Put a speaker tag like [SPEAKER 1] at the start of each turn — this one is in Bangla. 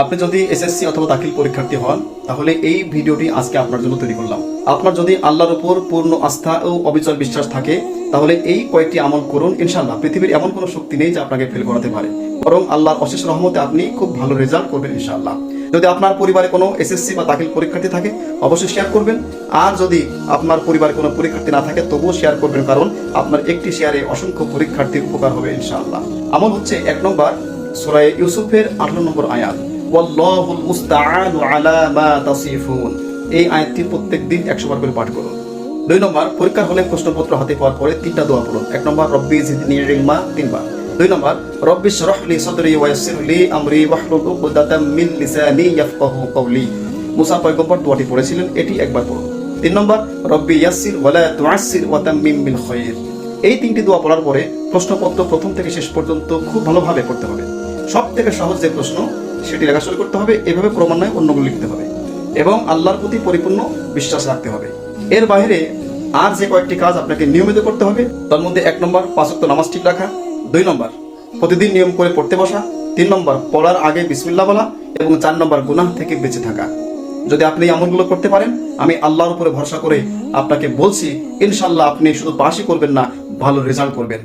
[SPEAKER 1] আপনি যদি এসএসসি অথবা দাখিল পরীক্ষার্থী হন তাহলে এই ভিডিওটি আজকে আপনার জন্য তৈরি করলাম। আপনার যদি আল্লাহর উপর পূর্ণ আস্থা ও অবিচল বিশ্বাস থাকে তাহলে এই কয়েকটি আমল করুন। ইনশাআল্লাহ পৃথিবীর এমন কোনো শক্তি নেই যা আপনাকে ফেল করাতে পারে, বরং আল্লাহর অশেষ রহমতে আপনি খুব ভালো রেজাল্ট করবেন ইনশাআল্লাহ। যদি আপনার পরিবারে কোনো এসএসসি বা দাখিল পরীক্ষার্থী থাকে অবশ্যই শেয়ার করবেন, আর যদি আপনার পরিবারে কোনো পরীক্ষার্থী না থাকে তবুও শেয়ার করবেন, কারণ আপনার একটি শেয়ারে অসংখ্য পরীক্ষার্থীর উপকার হবে ইনশাআল্লাহ। আমল হচ্ছে 1 নম্বর সূরা ইউসুফের 18 নম্বর আয়াত, ওয়াল্লাহুল মুস্তাআনু আলা মা তাসিফুন। এই আয়াতটি প্রত্যেক দিন 100 বার করে পাঠ করুন। 2 নম্বর পরীক্ষার হলে প্রশ্নপত্র হাতে পাওয়ার পরে 3টা দোয়া পড়ুন। 1 নম্বর রব্বি জিদনি ইলমা 3 বার। 2 নম্বর রব্বি শরহ লি সাদরি ওয়া ইয়াসসির লি আমরি ওয়াহলুল উকদাতাম মিন লিসানি ইয়াফকাহু কওলি। মুসা পয়গম্বর দোয়াটি পড়েছিলেন, এটি একবার পড়ুন। 3 নম্বর রব্বি ইয়াসসির ওয়া লা তুআসসির ওয়া তাম্মিম বিল খায়র। এই 3টি দোয়া পড়ার পরে প্রশ্নপত্র প্রথম থেকে শেষ পর্যন্ত খুব ভালোভাবে পড়তে হবে। সবথেকে সহজ যে প্রশ্ন সেটি লেখা শুরু করতে হবে, এভাবে ক্রমান্বয়ে অন্যগুলো লিখতে হবে এবং আল্লাহর প্রতি পরিপূর্ণ বিশ্বাস রাখতে হবে। এর বাইরে আর যে কয়েকটি কাজ আপনাকে নিয়মিত করতে হবে তার মধ্যে 1 নম্বর 5 ওয়াক্ত নামাজ ঠিক রাখা, 2 নম্বর প্রতিদিন নিয়ম করে পড়তে বসা, 3 নম্বর পড়ার আগে বিসমিল্লাহ বলা এবং 4 নম্বর গুনাহ থেকে বেঁচে থাকা। যদি আপনি এই আমলগুলো করতে পারেন, আমি আল্লাহর উপরে ভরসা করে আপনাকে বলছি ইনশাআল্লাহ আপনি শুধু পাসই করবেন না, ভালো রেজাল্ট করবেন।